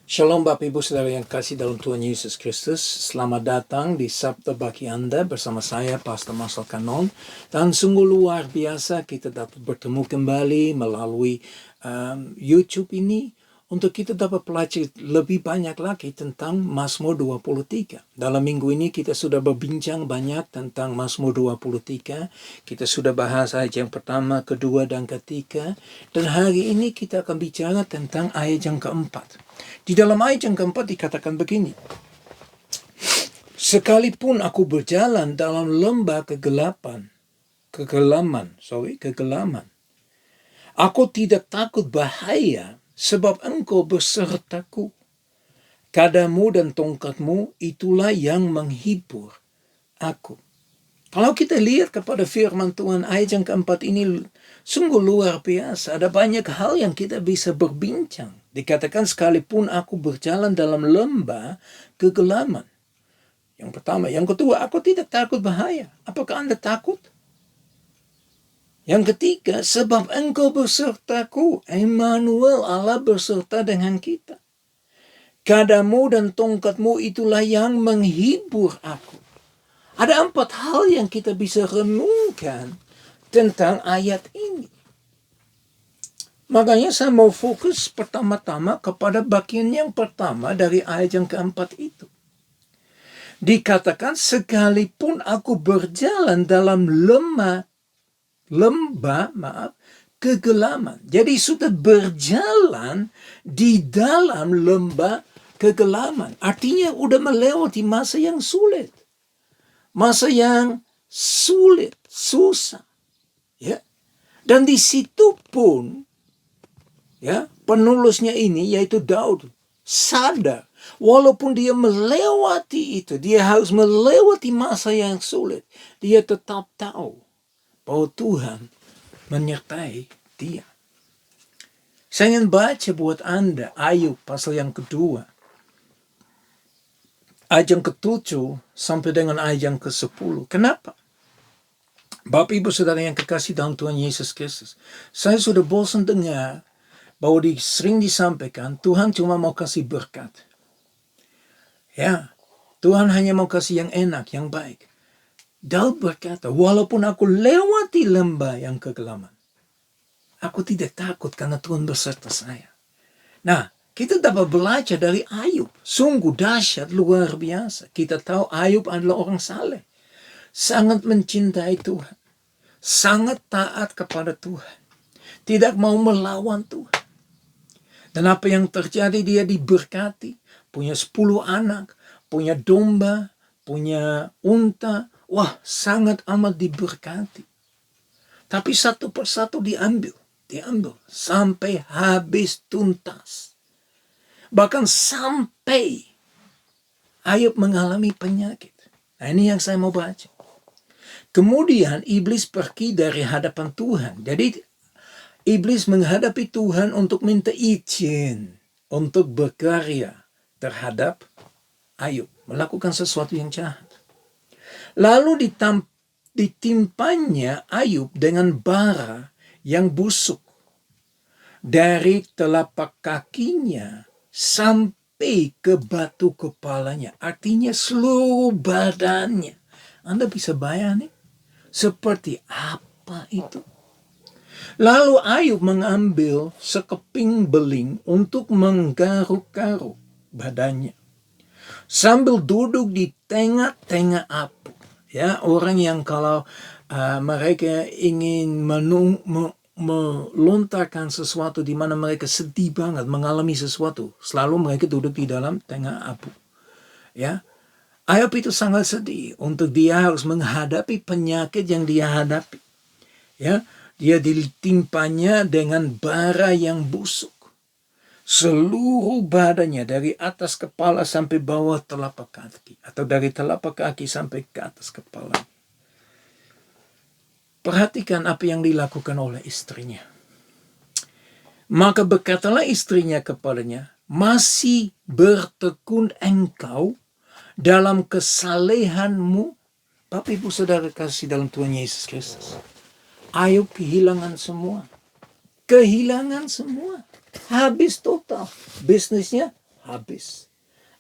Shalom Bapak Ibu Saudara yang kasih dalam Tuhan Yesus Kristus. Selamat datang di Sabda Bagi Anda bersama saya Pastor Marcel Kanon. Dan sungguh luar biasa kita dapat bertemu kembali melalui YouTube ini untuk kita dapat pelajari lebih banyak lagi tentang Mazmur 23. Dalam minggu ini kita sudah berbincang banyak tentang Mazmur 23. Kita sudah bahas ayat yang pertama, kedua, dan ketiga. Dan hari ini kita akan bicara tentang ayat yang keempat. Di dalam ayat yang keempat dikatakan begini. Sekalipun aku berjalan dalam lembah kegelaman. Aku tidak takut bahaya sebab engkau bersertaku. Kadamu dan tongkatmu itulah yang menghibur aku. Kalau kita lihat kepada firman Tuhan ayat yang keempat ini sungguh luar biasa. Ada banyak hal yang kita bisa berbincang. Dikatakan sekalipun aku berjalan dalam lembah kegelaman. Yang pertama. Yang kedua, aku tidak takut bahaya. Apakah Anda takut? Yang ketiga, sebab engkau bersertaku. Emmanuel, Allah berserta dengan kita. Kadamu dan tongkatmu itulah yang menghibur aku. Ada 4 hal yang kita bisa renungkan tentang ayat ini. Makanya saya mau fokus pertama-tama kepada bagian yang pertama dari ayat yang keempat itu. Dikatakan sekalipun aku berjalan dalam lembah kegelaman. Jadi sudah berjalan di dalam lembah kegelaman. Artinya udah melewati masa yang sulit. Masa yang sulit, susah. Ya. Dan di situ pun ya, penulisnya ini yaitu Daud sadar walaupun dia melewati itu, dia harus melewati masa yang sulit, dia tetap tahu bahwa Tuhan menyertai dia. Saya ingin baca buat Anda Ayub pasal yang kedua, ayat yang ke-7 sampai dengan ayat yang ke-10. Kenapa? Bapak Ibu Saudara yang kekasih dalam Tuhan Yesus Kristus, saya sudah bosan dengar bahwa sering disampaikan Tuhan cuma mau kasih berkat. Ya, Tuhan hanya mau kasih yang enak, yang baik. Daud berkata, walaupun aku lewati lembah yang kegelaman, aku tidak takut karena Tuhan beserta saya. Nah, kita dapat belajar dari Ayub. Sungguh dahsyat, luar biasa. Kita tahu Ayub adalah orang saleh. Sangat mencintai Tuhan. Sangat taat kepada Tuhan. Tidak mau melawan Tuhan. Dan apa yang terjadi, dia diberkati. Punya 10 anak. Punya domba. Punya unta. Wah, sangat amat diberkati. Tapi satu persatu diambil. Sampai habis tuntas. Bahkan sampai Ayub mengalami penyakit. Nah, ini yang saya mau baca. Kemudian iblis pergi dari hadapan Tuhan. Jadi iblis menghadapi Tuhan untuk minta izin untuk berkarya terhadap Ayub. Melakukan sesuatu yang jahat. Lalu ditimpanya Ayub dengan bara yang busuk. Dari telapak kakinya sampai ke batu kepalanya. Artinya seluruh badannya. Anda bisa bayangin seperti apa itu? Lalu Ayub mengambil sekeping beling untuk menggaruk-garuk badannya. Sambil duduk di tengah-tengah api. Ya, orang yang kalau mereka ingin melontarkan sesuatu di mana mereka sedih banget mengalami sesuatu, selalu mereka duduk di dalam tengah api. Ya, Ayub itu sangat sedih untuk dia harus menghadapi penyakit yang dia hadapi. Ya, dia ditimpanya dengan bara yang busuk. Seluruh badannya dari atas kepala sampai bawah telapak kaki. Atau dari telapak kaki sampai ke atas kepala. Perhatikan apa yang dilakukan oleh istrinya. Maka berkatalah istrinya kepadanya, masih bertekun engkau dalam kesalehanmu. Bapak Ibu Saudara kasih dalam Tuhan Yesus Kristus. Ayub kehilangan semua. Habis total. Bisnisnya habis.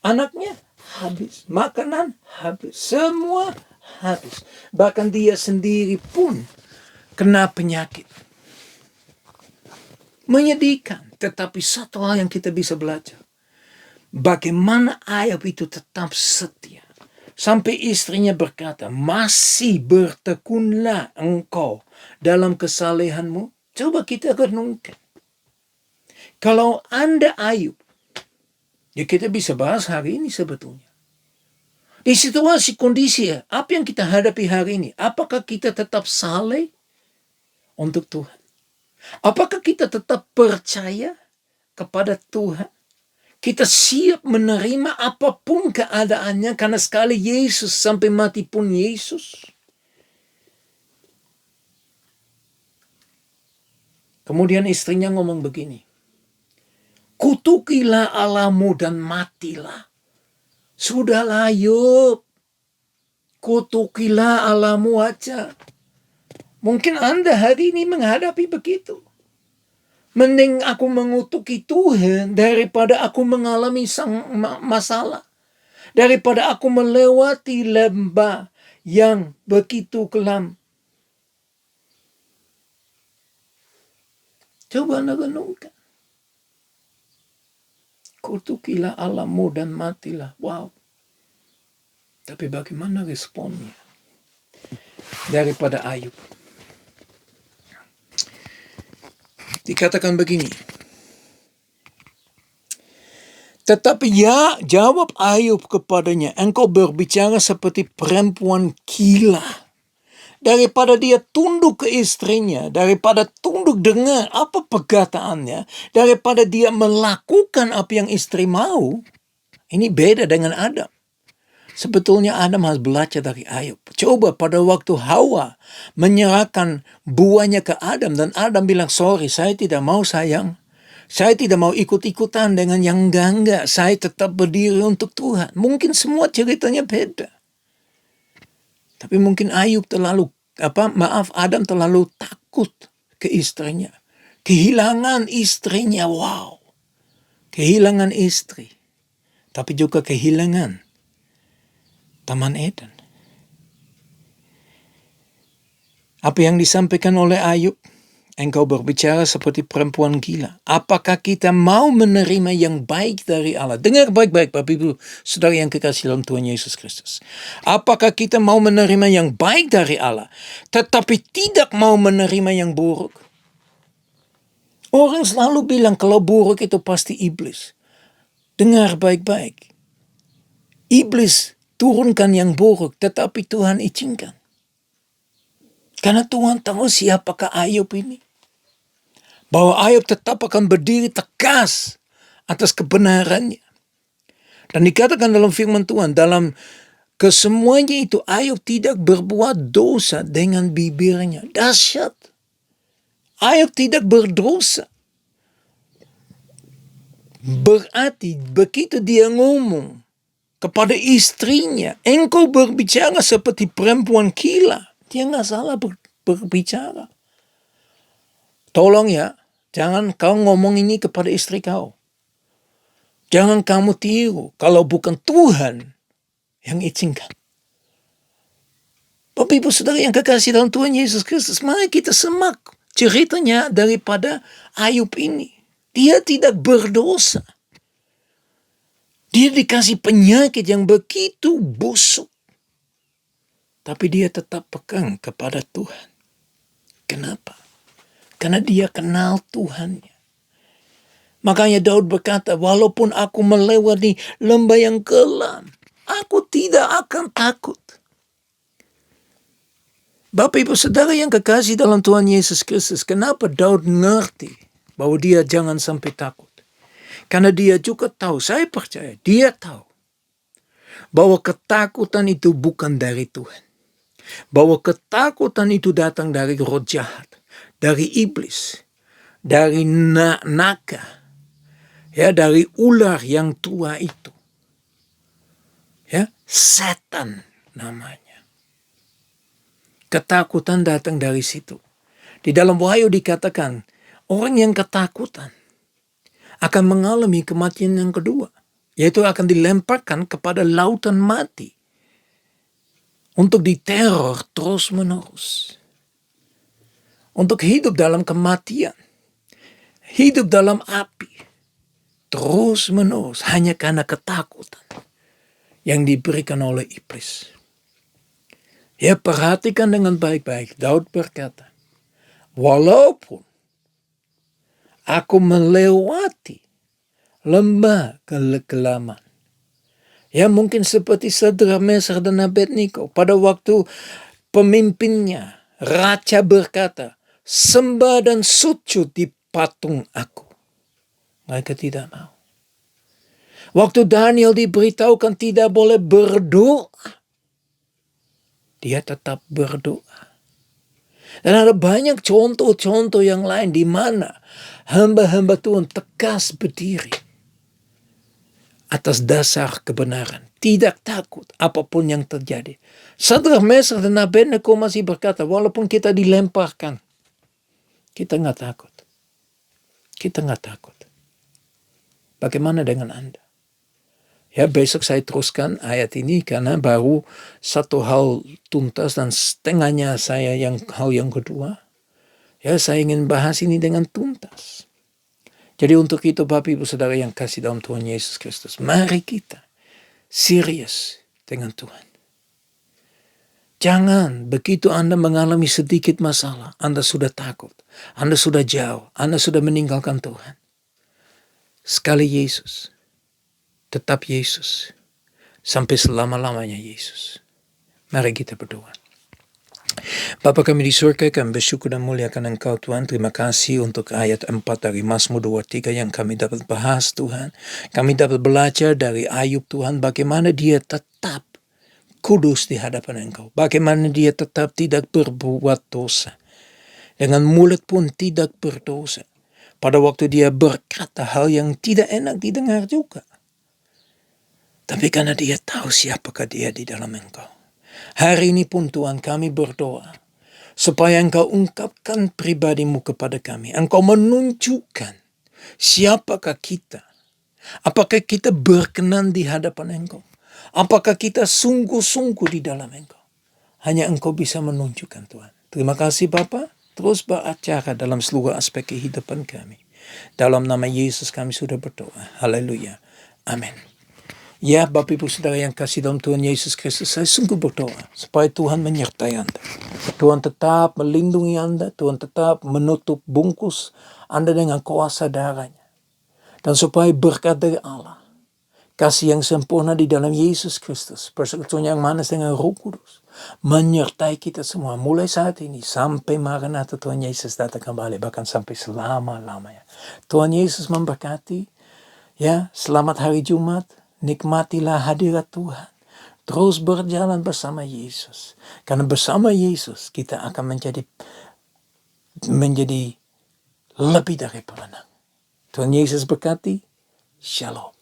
Anaknya habis. Makanan habis. Semua habis. Bahkan dia sendiri pun kena penyakit. Menyedihkan. Tetapi satu hal yang kita bisa belajar. Bagaimana Ayub itu tetap setia. Sampai istrinya berkata, masih bertekunlah engkau dalam kesalehanmu. Coba kita renungkan. Kalau Anda Ayub, ya kita bisa bahas hari ini sebetulnya. Di situasi kondisi apa yang kita hadapi hari ini, apakah kita tetap saleh untuk Tuhan? Apakah kita tetap percaya kepada Tuhan? Kita siap menerima apapun keadaannya karena sekali Yesus sampai mati pun Yesus. Kemudian istrinya ngomong begini. Kutukilah Allahmu dan matilah. Sudahlah Ayub. Kutukilah Allahmu aja. Mungkin Anda hari ini menghadapi begitu. Mending aku mengutuki Tuhan daripada aku mengalami masalah. Daripada aku melewati lembah yang begitu kelam. Coba Anda renungkan. Kutukilah Allahmu dan matilah. Wow. Tapi bagaimana responnya daripada Ayub? Dikatakan begini. Tetapi ya jawab Ayub kepadanya, engkau berbicara seperti perempuan gila. Daripada dia tunduk ke istrinya, daripada tunduk dengar apa perkataannya, daripada dia melakukan apa yang istri mau, ini beda dengan Adam. Sebetulnya Adam harus belajar dari Ayub. Coba pada waktu Hawa menyerahkan buahnya ke Adam dan Adam bilang, sorry saya tidak mau sayang. Saya tidak mau ikut-ikutan dengan yang enggak. Saya tetap berdiri untuk Tuhan. Mungkin semua ceritanya beda. Tapi mungkin Adam terlalu takut ke istrinya. Kehilangan istrinya, wow. Kehilangan istri. Tapi juga kehilangan Taman Eden. Apa yang disampaikan oleh Ayub? Engkau berbicara seperti perempuan gila. Apakah kita mau menerima yang baik dari Allah? Dengar baik-baik Bapak Ibu Saudara yang kekasih dalam Tuhan Yesus Kristus. Apakah kita mau menerima yang baik dari Allah, tetapi tidak mau menerima yang buruk? Orang selalu bilang kalau buruk itu pasti iblis. Dengar baik-baik. Iblis turunkan yang buruk, tetapi Tuhan izinkan. Karena Tuhan tahu siapakah Ayub ini. Bahwa Ayub tetap akan berdiri tegas atas kebenarannya. Dan dikatakan dalam firman Tuhan, dalam kesemuanya itu Ayub tidak berbuat dosa dengan bibirnya. Dahsyat. Ayub tidak berdosa. Berarti begitu dia ngomong kepada istrinya, engkau berbicara seperti perempuan gila. Dia nggak salah berbicara. Tolong ya, jangan kau ngomong ini kepada istri kau. Jangan kamu tiru kalau bukan Tuhan yang izinkan. Bapak Ibu Saudara yang kekasih dalam Tuhan Yesus Kristus, mari kita semak ceritanya daripada Ayub ini. Dia tidak berdosa. Dia dikasih penyakit yang begitu busuk. Tapi dia tetap pegang kepada Tuhan. Kenapa? Karena dia kenal Tuhannya. Makanya Daud berkata, walaupun aku melewati lembah yang kelam, aku tidak akan takut. Bapak Ibu Saudara yang kekasih dalam Tuhan Yesus Kristus, kenapa Daud ngerti bahwa dia jangan sampai takut? Karena dia juga tahu, saya percaya, dia tahu bahwa ketakutan itu bukan dari Tuhan. Bahwa ketakutan itu datang dari roh jahat, dari iblis, dari naga, ya, dari ular yang tua itu. Ya, setan namanya. Ketakutan datang dari situ. Di dalam Wahyu dikatakan, orang yang ketakutan akan mengalami kematian yang kedua. yaitu akan dilemparkan kepada lautan mati untuk diteror terus-menerus, untuk hidup dalam kematian, hidup dalam api terus-menerus hanya karena ketakutan yang diberikan oleh iblis. Ya, perhatikan dengan baik-baik. Daud berkata, walaupun aku melewati lembah kegelapan. Ya, mungkin seperti Sadrak, Mesar, dan Abednego pada waktu pemimpinnya, raja berkata, sembah dan sujud di patung aku. Mereka tidak mau. Waktu Daniel diberitahukan tidak boleh berdoa, dia tetap berdoa. Dan ada banyak contoh-contoh yang lain di mana hamba-hamba Tuhan tegas berdiri atas dasar kebenaran, tidak takut apapun yang terjadi. Sadrak, Mesar, dan Abednego masih berkata, walaupun kita dilemparkan, kita nggak takut. Kita nggak takut. Bagaimana dengan Anda? Ya, besok saya teruskan ayat ini karena baru satu hal tuntas dan setengahnya saya hal yang kedua. Ya, saya ingin bahas ini dengan tuntas. Jadi untuk itu Bapak Ibu Saudara yang kasih dalam Tuhan Yesus Kristus, mari kita serius dengan Tuhan. Jangan begitu Anda mengalami sedikit masalah, Anda sudah takut, Anda sudah jauh, Anda sudah meninggalkan Tuhan. Sekali Yesus, tetap Yesus, sampai selama-lamanya Yesus. Mari kita berdoa. Bapa kami di surga, kami bersyukur dan muliakan Engkau Tuhan. Terima kasih untuk ayat 4 dari Mazmur 23 yang kami dapat bahas Tuhan. Kami dapat belajar dari Ayub Tuhan bagaimana dia tetap kudus di hadapan Engkau. Bagaimana dia tetap tidak berbuat dosa. Dengan mulut pun tidak berdosa. Pada waktu dia berkata hal yang tidak enak didengar juga. Tapi karena dia tahu siapakah dia di dalam Engkau. Hari ini pun Tuhan kami berdoa. Supaya Engkau ungkapkan pribadimu kepada kami. Engkau menunjukkan siapakah kita. Apakah kita berkenan di hadapan Engkau. Apakah kita sungguh-sungguh di dalam Engkau. Hanya Engkau bisa menunjukkan Tuhan. Terima kasih Bapa. Terus beracara dalam seluruh aspek kehidupan kami. Dalam nama Yesus kami sudah berdoa. Haleluya. Amin. Ya, Bapak Ibu Saudara yang kasih dalam Tuhan Yesus Kristus, saya sungguh berdoa supaya Tuhan menyertai Anda. Tuhan tetap melindungi Anda, Tuhan tetap menutup bungkus Anda dengan kuasa darahnya. Dan supaya berkat dari Allah, kasih yang sempurna di dalam Yesus Kristus, persekutuan yang manis dengan Roh Kudus, menyertai kita semua mulai saat ini sampai Maranatha Tuhan Yesus datang kembali, bahkan sampai selama-lamanya. Tuhan Yesus memberkati. Ya, selamat hari Jumat. Nikmatilah hadirat Tuhan. Terus berjalan bersama Yesus. Karena bersama Yesus kita akan menjadi lebih dari pemenang. Tuhan Yesus berkati. Shalom.